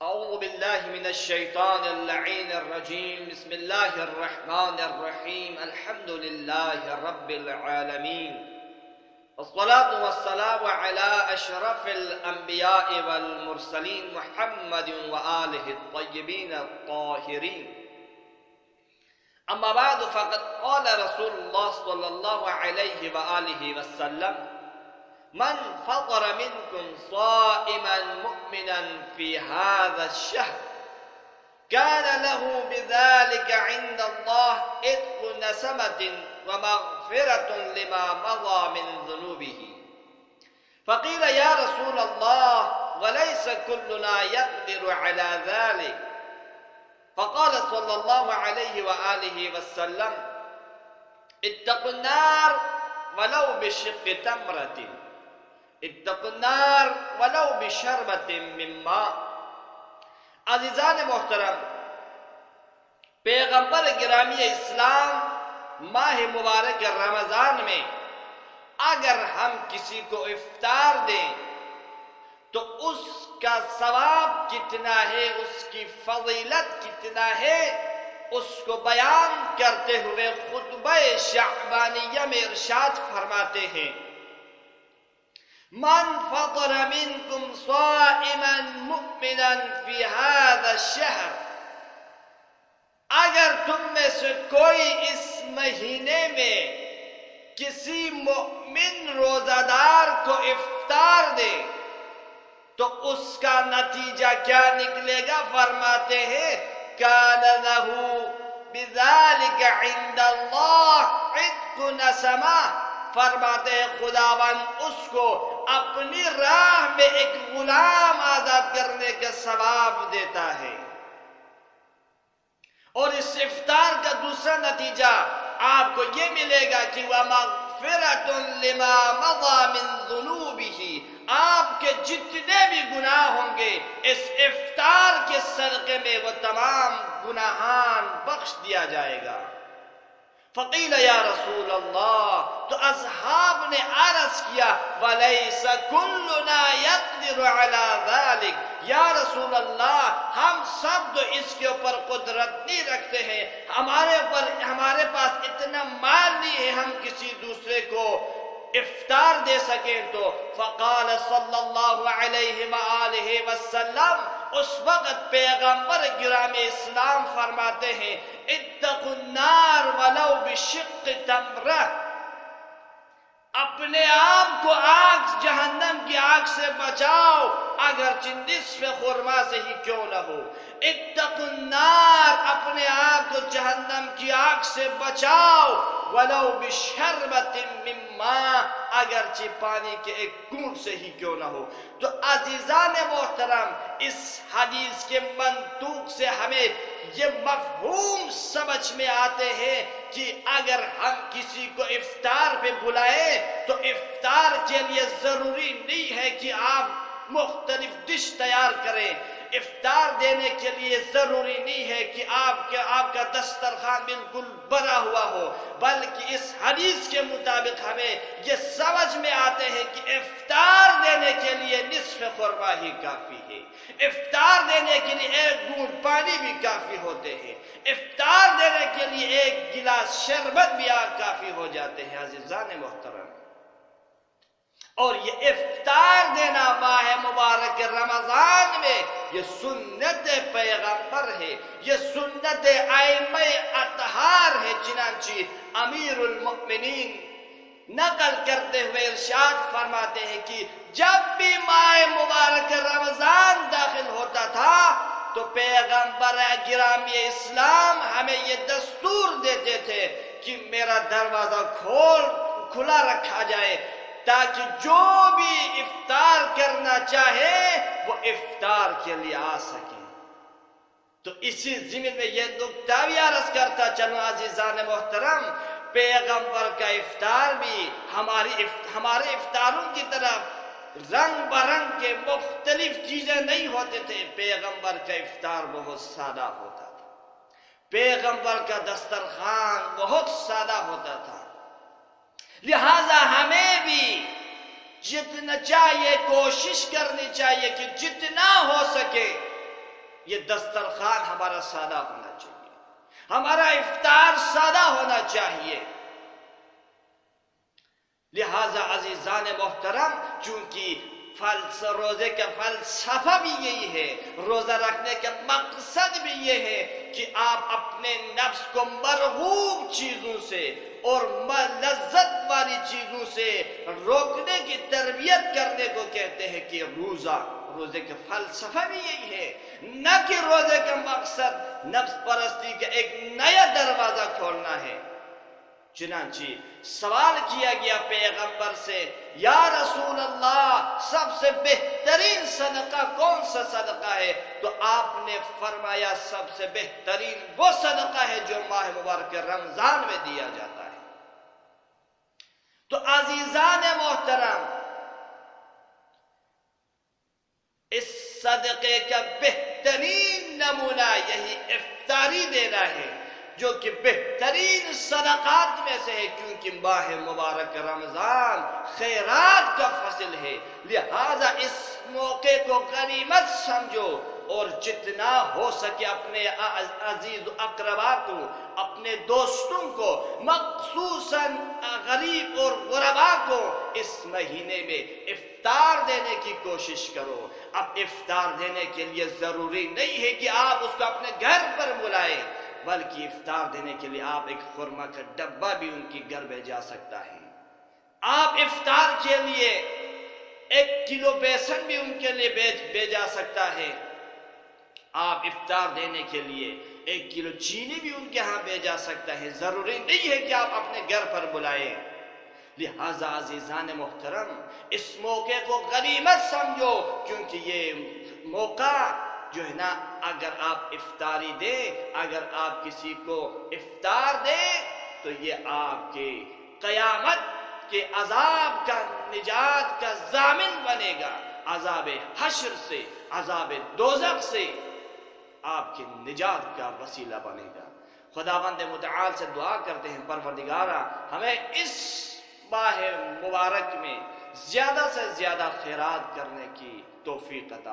أعوذ بالله من الشيطان اللعين الرجيم بسم الله الرحمن الرحيم الحمد لله رب العالمين والصلاة والسلام على أشرف الأنبياء والمرسلين محمد وآله الطيبين الطاهرين أما بعد فقد قال رسول الله صلى الله عليه وآله وسلم من فطر منكم صائما مؤمنا في هذا الشهر كان له بذلك عند الله عتق نسمة ومغفرة لما مضى من ذنوبه. فقيل يا رسول الله وليس كلنا يقدر على ذلك؟ فقال صلى الله عليه وآله وسلم اتقوا النار ولو بشق تمرة اتقوا النار ولو بشربة من ماء. عزیزان محترم، پیغمبر گرامی اسلام ماہ مبارک رمضان میں اگر ہم کسی کو افطار دیں تو اس کا ثواب کتنا ہے، اس کی فضیلت کتنا ہے، اس کو بیان کرتے ہوئے خطبہ شعبانیہ میں ارشاد فرماتے ہیں من فطر منکم صائما مؤمنا فی هذا الشہر، اگر تم میں سے کوئی اس مہینے میں کسی مؤمن روزہ دار کو افطار دے تو اس کا نتیجہ کیا نکلے گا؟ فرماتے ہیں کان لہ بذلک عند اللہ عتق نسمہ، فرماتے ہیں خداوند اس کو اپنی راہ میں ایک غلام آزاد کرنے کا ثواب دیتا ہے۔ اور اس افطار کا دوسرا نتیجہ آپ کو یہ ملے گا کہ وَمَغْفِرَةٌ لِمَا مَضَى مِن ذُنُوبِهِ، آپ کے جتنے بھی گناہ ہوں گے اس افطار کے صدقے میں وہ تمام گناہان بخش دیا جائے گا۔ فقیل یا رسول اللہ، تو اصحاب نے عرض کیا وَلَيْسَ كُلُّنَا يَقْدِرُ عَلَى ذَلِكَ، یا رسول اللہ ہم سب تو اس کے اوپر قدرت نہیں رکھتے ہیں، ہمارے پاس اتنا مال نہیں ہے ہم کسی دوسرے کو افطار دے سکیں تو۔ فقال صلی اللہ علیہ وآلہ وسلم، اس وقت پیغمبر گرامی اسلام فرماتے ہیں اتقوا النار ولو بشق تمرہ، اپنے آپ کو آگ جہنم کی آگ سے بچاؤ اگرچہ نصف خرما سے ہی کیوں نہ ہو۔ اتقوا النار، اپنے آپ کو جہنم کی آگ سے بچاؤ ولو بشربۃ من ماء، اگرچہ پانی کے ایک گھونٹ سے ہی کیوں نہ ہو۔ تو عزیزان محترم، اس حدیث کے منطوق سے ہمیں یہ مفہوم سمجھ میں آتے ہیں کہ اگر ہم کسی کو افطار پہ بلائیں تو افطار کے لیے ضروری نہیں ہے کہ آپ مختلف ڈش تیار کریں، افطار دینے کے لیے ضروری نہیں ہے کہ آپ کا دسترخوان بالکل بھرا ہوا ہو، بلکہ اس حدیث کے مطابق ہمیں یہ سمجھ میں آتے ہیں کہ افطار دینے کے لیے نصف خرما ہی کافی ہے، افطار دینے کے لیے ایک گھونٹ پانی بھی کافی ہوتے ہیں، افطار دینے کے لیے ایک گلاس شربت بھی کافی ہو جاتے ہیں۔ عزیزان محترم، اور یہ افطار دینا ماہ مبارک رمضان میں یہ سنت پیغمبر ہے، یہ سنت ائمہ اطہار ہے، چنانچہ امیر المؤمنین نقل کرتے ہوئے ارشاد فرماتے ہیں کہ جب بھی ماہ مبارک رمضان داخل ہوتا تھا تو پیغمبر گرامی اسلام ہمیں یہ دستور دیتے تھے کہ میرا دروازہ کھلا رکھا جائے تاکہ جو بھی افطار کرنا چاہے وہ افطار کے لیے آ سکے۔ تو اسی ضمن میں یہ نکتہ بھی عرض کرتا چلو عزیزان محترم، پیغمبر کا افطار بھی ہمارے افطاروں کی طرف رنگ برنگ کے مختلف چیزیں نہیں ہوتے تھے، پیغمبر کا افطار بہت سادہ ہوتا تھا، پیغمبر کا دسترخوان بہت سادہ ہوتا تھا، لہذا ہمیں بھی جتنا چاہیے کوشش کرنی چاہیے کہ جتنا ہو سکے یہ دسترخوان ہمارا سادہ ہونا چاہیے، ہمارا افطار سادہ ہونا چاہیے۔ لہذا عزیزان محترم، چونکہ روزے کا فلسفہ بھی یہی ہے، روزہ رکھنے کا مقصد بھی یہ ہے کہ آپ اپنے نفس کو مرغوب چیزوں سے اور لذت والی چیزوں سے روکنے کی تربیت کرنے کو کہتے ہیں کہ روزے کا فلسفہ بھی یہی ہے، نہ کہ روزے کا مقصد نفس پرستی کا ایک نیا دروازہ کھولنا ہے۔ چنانچہ سوال کیا گیا پیغمبر سے، یا رسول اللہ، سب سے بہترین صدقہ کون سا صدقہ ہے؟ تو آپ نے فرمایا سب سے بہترین وہ صدقہ ہے جو ماہ مبارک رمضان میں دیا جاتا ہے۔ تو عزیزان محترم، اس صدقے کا بہترین نمونہ یہی افطاری دینا ہے، جو کہ بہترین صدقات میں سے ہے، کیونکہ ماہ مبارک رمضان خیرات کا فصل ہے۔ لہذا اس موقع کو غنیمت سمجھو اور جتنا ہو سکے اپنے عزیز و اقربا کو، اپنے دوستوں کو، مخصوصاً غریب اور غربا کو اس مہینے میں افطار دینے کی کوشش کرو۔ اب افطار دینے کے لیے ضروری نہیں ہے کہ آپ اس کو اپنے گھر پر بلائیں، بلکہ افطار دینے کے لیے آپ ایک خرما کا ڈبہ بھی ان کی گھر بھیجا سکتا ہے۔ آپ افطار کے لیے 1 کلو بیسن بھی ان کے لیے بھیجا سکتا ہے۔ آپ افطار دینے کے لیے 1 کلو چینی بھی ان کے ہاں بھیجا سکتا ہے۔ ضروری نہیں ہے کہ آپ اپنے گھر پر بلائیں۔ لہذا عزیزان محترم، اس موقع کو غنیمت سمجھو، کیونکہ یہ موقع جو ہے نا، اگر آپ افطاری دیں، اگر آپ کسی کو افطار دیں، تو یہ آپ کے قیامت کے عذاب کا، نجات کا ضامن بنے گا، عذاب حشر سے، عذاب دوزخ سے آپ کی نجات کا وسیلہ بنے گا۔ خداوند متعال سے دعا کرتے ہیں، پروردگارا ہمیں اس ماہ مبارک میں زیادہ سے زیادہ خیرات کرنے کی توفیق عطا